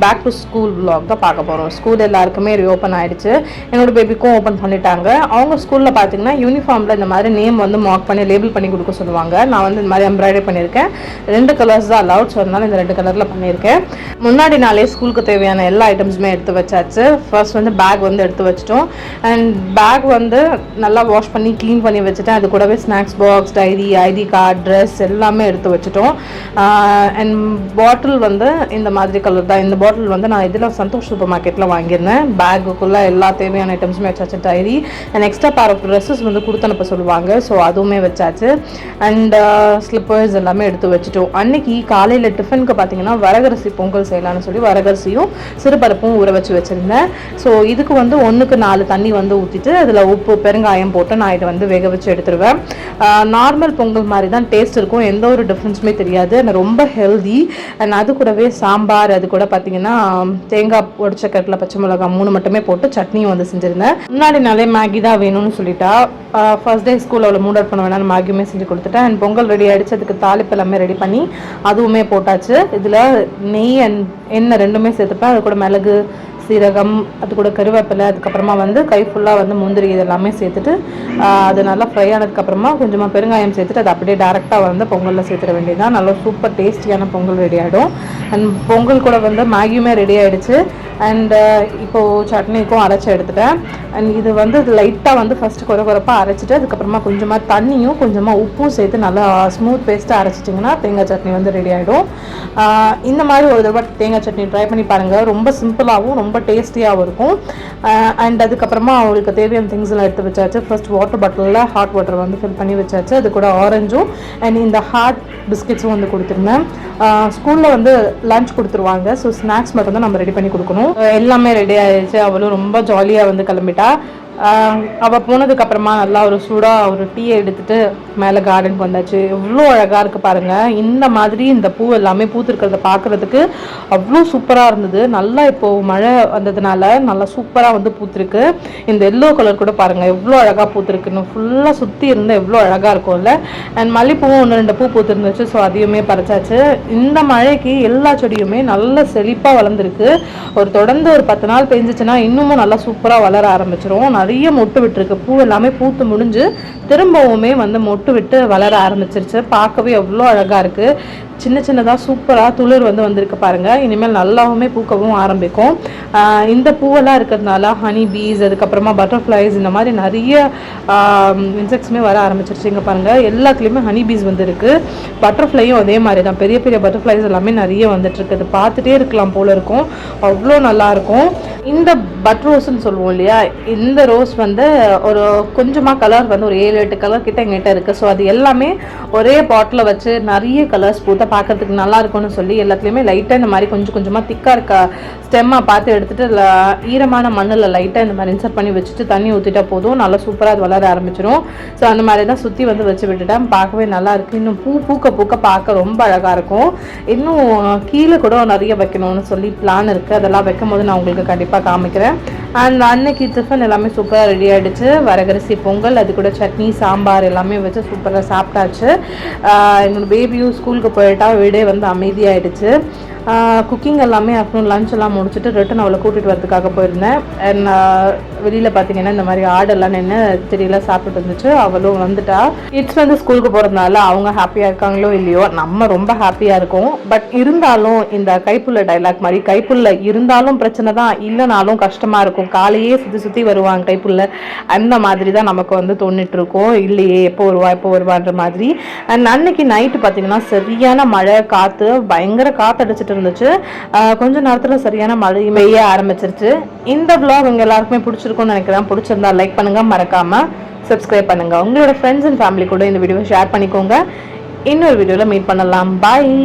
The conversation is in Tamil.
பேக் டு ஸ்கூல் vlog தான் பார்க்க போகிறோம். ஸ்கூல் எல்லாருக்குமே ரீஓப்பன் ஆகிடுச்சு. என்னோட பேபிக்கும் ஓப்பன் பண்ணிட்டாங்க. அவங்க ஸ்கூலில் பார்த்தீங்கன்னா யூனிஃபார்மில் இந்த மாதிரி நேம் வந்து மார்க் பண்ணி லேபிள் பண்ணி கொடுக்க சொல்லுவாங்க. நான் வந்து இந்த மாதிரி எம்ப்ராய்டரி பண்ணியிருக்கேன். 2 கலர்ஸ் தான் அலவுட், ஸோ அதனால இந்த 2 கலரில் பண்ணியிருக்கேன். முன்னாடி நாளே ஸ்கூலுக்கு தேவையான எல்லா ஐட்டம்ஸுமே எடுத்து வச்சாச்சு. ஃபர்ஸ்ட் வந்து பேக் வந்து எடுத்து வச்சிட்டோம். அண்ட் பேக் வந்து நல்லா வாஷ் பண்ணி க்ளீன் பண்ணி வச்சுட்டேன். அது கூடவே snacks box, diary, ID card, dress எல்லாமே எடுத்து வச்சுட்டோம். அண்ட் பாட்டில் வந்து இந்த மாதிரி கலர் தான். இந்த பாட்டில் வந்து நான் இதில் சந்தோஷ் சூப்பர் மார்க்கெட்டில் வாங்கியிருந்தேன். பேக்குக்குள்ளே எல்லா தேவையான ஐட்டம்ஸுமே வச்சாச்சு. Diary and extra pair of dresses வந்து கொடுத்தனுப்ப சொல்லுவாங்க, ஸோ அதுவுமே வச்சாச்சு. அண்ட் ஸ்லிப்பர்ஸ் எல்லாமே எடுத்து வச்சுட்டோம். அன்னைக்கு காலையில் டிஃபனுக்கு பார்த்தீங்கன்னா வரகரிசி பொங்கல் செய்யலான்னு சொல்லி வரகரிசியும் சிறுபருப்பும் ஊற வச்சுருந்தேன். ஸோ இதுக்கு வந்து 1க்கு 4 தண்ணி வந்து ஊற்றிட்டு அதில் உப்பு பெருங்காயம் போட்டு நான் இதை வந்து வேக வச்சு எடுத்துருவேன். நார்மல் பொங்கல் மாதிரி தான் டேஸ்ட் இருக்கும், எந்த ஒரு டிஃப்ரென்ஸுமே தெரியாது. ரொம்ப ஹெல்தி. அண்ட் அது கூடவே சாம்பார், அது கூட பார்த்தீங்கன்னா தேங்காய் உடைச்ச கட்டில் பச்சை மிளகாய் 3 மட்டுமே போட்டு சட்னியும் வந்து செஞ்சுருந்தேன். முன்னாடி நாளே மேகி தான் வேணும்னு சொல்லிட்டா. ஃபர்ஸ்ட் டே ஸ்கூல் அவ்வளோ மூட் அவுட் பண்ண வேணாம், மேகியுமே செஞ்சு கொடுத்துட்டேன். அண்ட் பொங்கல் ரெடி ஆகிடுச்சு. அதுக்கு தாளிப்பு எல்லாமே ரெடி பண்ணி அதுவுமே போட்டாச்சு. இதில் நெய் அண்ட் எண்ணெய் 2மே சேர்த்துப்பேன். அது கூட மிளகு, சீரகம், அது கூட கருவேப்பிலை, அதுக்கப்புறமா வந்து கை ஃபுல்லாக வந்து முந்திரி இதெல்லாமே சேர்த்துட்டு அது நல்லா ஃப்ரை ஆனதுக்கப்புறமா கொஞ்சமாக பெருங்காயம் சேர்த்துட்டு அதை அப்படியே டேரெக்டாக வந்து பொங்கலில் சேர்த்துட வேண்டியதான். நல்லா சூப்பர் டேஸ்டியான பொங்கல் ரெடி ஆகிடும். அண்ட் பொங்கல் கூட வந்து மேகியுமே ரெடி ஆகிடுச்சு. அண்ட் இப்போது சட்னிக்கும் அரைச்சி எடுத்துட்டேன். அண்ட் இது வந்து லைட்டாக வந்து ஃபஸ்ட்டு குறைப்பாக அரைச்சிட்டு அதுக்கப்புறமா கொஞ்சமாக தண்ணியும் கொஞ்சமாக உப்பும் சேர்த்து நல்லா ஸ்மூத் பேஸ்ட்டாக அரைச்சிட்டிங்கன்னா தேங்காய் சட்னி வந்து ரெடி ஆகிடும். இந்த மாதிரி ஒரு தடவை தேங்காய் சட்னி ட்ரை பண்ணி பாருங்கள். ரொம்ப சிம்பிளாகவும் ரொம்ப டேஸ்டியாகவும் இருக்கும். அண்ட் அதுக்கப்புறமா அவங்களுக்கு தேவையான திங்ஸ் எல்லாம் எடுத்து வச்சாச்சு. ஃபர்ஸ்ட் வாட்டர் பாட்டிலில் ஹாட் வாட்டர் வந்து ஃபில் பண்ணி வச்சாச்சு. அது கூட ஆரஞ்சும் அண்ட் இந்த ஹாட் பிஸ்கெட்ஸும் வந்து கொடுத்துருந்தேன். ஸ்கூலில் வந்து லஞ்ச் கொடுத்துருவாங்க, ஸோ ஸ்நாக்ஸ் மட்டும் தான் நம்ம ரெடி பண்ணி கொடுக்கணும். எல்லாமே ரெடி ஆகிடுச்சு. அவளும் ரொம்ப ஜாலியாக வந்து கிளம்பிட்டா. அவள் போனதுக்கப்புறமா நல்லா ஒரு சூடாக ஒரு டீயை எடுத்துகிட்டு மேலே கார்டனுக்கு வந்தாச்சு. எவ்வளோ அழகாக இருக்குது பாருங்கள். இந்த மாதிரி இந்த பூ எல்லாமே பூத்துருக்கிறத பார்க்குறதுக்கு அவ்வளோ சூப்பராக இருந்தது. நல்லா இப்போது மழை வந்ததுனால நல்லா சூப்பராக வந்து பூத்துருக்கு. இந்த எல்லோ கலர் கூட பாருங்கள் எவ்வளோ அழகாக பூத்துருக்குன்னு. ஃபுல்லாக சுற்றி இருந்தால் எவ்வளோ அழகாக இருக்கும்ல. அண்ட் மல்லிப்பூவும் 1-2 பூ பூத்துருந்துச்சு, ஸோ அதையுமே பறிச்சாச்சு. இந்த மழைக்கு எல்லா செடியுமே நல்ல செழிப்பாக வளர்ந்துருக்கு. தொடர்ந்து ஒரு 10 நாள் பெஞ்சிச்சுன்னா இன்னமும் நல்லா சூப்பராக வளர ஆரம்பிச்சிரும். நிறைய மொட்டு விட்டுருக்கு. பூ எல்லாமே பூத்து முடிஞ்சு திரும்பவுமே வந்து மொட்டு விட்டு வளர ஆரம்பிச்சிருச்சு. பார்க்கவே எவ்வளோ அழகாக இருக்குது. சின்ன சின்னதாக சூப்பராக துளிர் வந்து வந்திருக்கு பாருங்கள். இனிமேல் நல்லாவுமே பூக்கவும் ஆரம்பிக்கும். இந்த பூவெல்லாம் இருக்கிறதுனால ஹனி பீஸ், அதுக்கப்புறமா பட்டர்ஃப்ளைஸ், இந்த மாதிரி நிறைய இன்செக்ட்ஸுமே வர ஆரம்பிச்சிருச்சு. இங்கே பாருங்கள் எல்லாத்துலேயுமே ஹனி பீஸ் வந்து இருக்குது. பட்டர்ஃப்ளையும் அதே மாதிரி தான். பெரிய பெரிய பட்டர்ஃப்ளைஸ் எல்லாமே நிறைய வந்துட்டுருக்கு. அது பார்த்துட்டே இருக்கலாம் போல் இருக்கும், அவ்வளோ நல்லாயிருக்கும். இந்த பட் ரோஸ்ன்னு சொல்லுவோம் இல்லையா, இந்த ரோஸ் வந்து ஒரு கொஞ்சமாக கலர் வந்து ஒரு 7-8 கலர் கிட்ட எங்கிட்ட இருக்குது. ஸோ அது எல்லாமே ஒரே பாட்டில் வச்சு நிறைய கலர்ஸ் பூத்த பார்க்கறதுக்கு நல்லா இருக்கும்னு சொல்லி எல்லாத்துலேயுமே லைட்டாக இந்த மாதிரி கொஞ்சம் கொஞ்சமாக திக்காக இருக்க ஸ்டெம்மாக பார்த்து எடுத்துகிட்டு ஈரமான மண்ணில் லைட்டாக இந்த மாதிரி இன்சர்ட் பண்ணி வச்சுட்டு தண்ணி ஊற்றிட்டா போதும், நல்லா சூப்பராக அது வளர ஆரம்பிச்சிடும். ஸோ அந்த மாதிரி தான் சுற்றி வந்து வச்சு விட்டுட்டேன். பார்க்கவே நல்லா இருக்குது. இன்னும் பூக்க பூக்க பார்க்க ரொம்ப அழகாக இருக்கும். இன்னும் கீழே கூட நிறைய வைக்கணும்னு சொல்லி பிளான் இருக்குது. அதெல்லாம் வைக்கும் போது நான் உங்களுக்கு கண்டிப்பாக காமிக்கிறேன். அண்ட் அன்னைக்கு டிஃபன் எல்லாமே சூப்பராக ரெடி ஆகிடுச்சு. வரகரிசி பொங்கல், அது கூட சட்னி, சாம்பார் எல்லாமே வச்சு சூப்பராக சாப்பிட்டாச்சு. என்னோடய பேபியும் ஸ்கூலுக்கு போயிட்டா வீடே வந்து அமைதியாகிடுச்சு. குக்கிங் எல்லாமே ஆஃப்டர்நூன் லஞ்ச் எல்லாம் முடிச்சுட்டு ரிட்டன் அவளை கூட்டிகிட்டு வரதுக்காக போயிருந்தேன். அண்ட் வெளியில் பார்த்தீங்கன்னா இந்த மாதிரி ஆடெல்லாம் நின்று செடியெல்லாம் சாப்பிட்டு இருந்துச்சு. அவளும் வந்துட்டா. கிட்ஸ் வந்து ஸ்கூலுக்கு போகிறதுனால அவங்க ஹாப்பியாக இருக்காங்களோ இல்லையோ, நம்ம ரொம்ப ஹாப்பியாக இருக்கும். பட் இருந்தாலும் இந்த கைப்புள்ள டைலாக் மாதிரி கைப்புள்ள இருந்தாலும் பிரச்சனை தான், இல்லைனாலும் கஷ்டமாக இருக்கும். காலையே சுற்றி வருவாங்க கைப்புள்ள, அந்த மாதிரி தான் நமக்கு வந்து தோணிட்டு இருக்கோம். இல்லையே எப்போ வருவான்ற மாதிரி. அண்ட் அன்னைக்கு நைட்டு பார்த்தீங்கன்னா சரியான மழை, காற்று, பயங்கர காற்று அடிச்சிட்டு இருந்துச்சு. கொஞ்ச நேரத்தில் சரியான மழை பெய்ய ஆரம்பிச்சிருச்சு. இந்த vlog உங்க எல்லாருக்குமே பிடிச்சிருக்கும்னு நினைக்கிறேன். பிடிச்சிருந்தா லைக் பண்ணுங்க, மறக்காம சப்ஸ்கிரைப் பண்ணுங்க. உங்களோட ஃப்ரெண்ட்ஸ் அண்ட் ஃபேமிலி கூட இந்த வீடியோவை ஷேர் பண்ணிக்கோங்க. இன்னொரு வீடியோவில் மீட் பண்ணலாம். பாய்.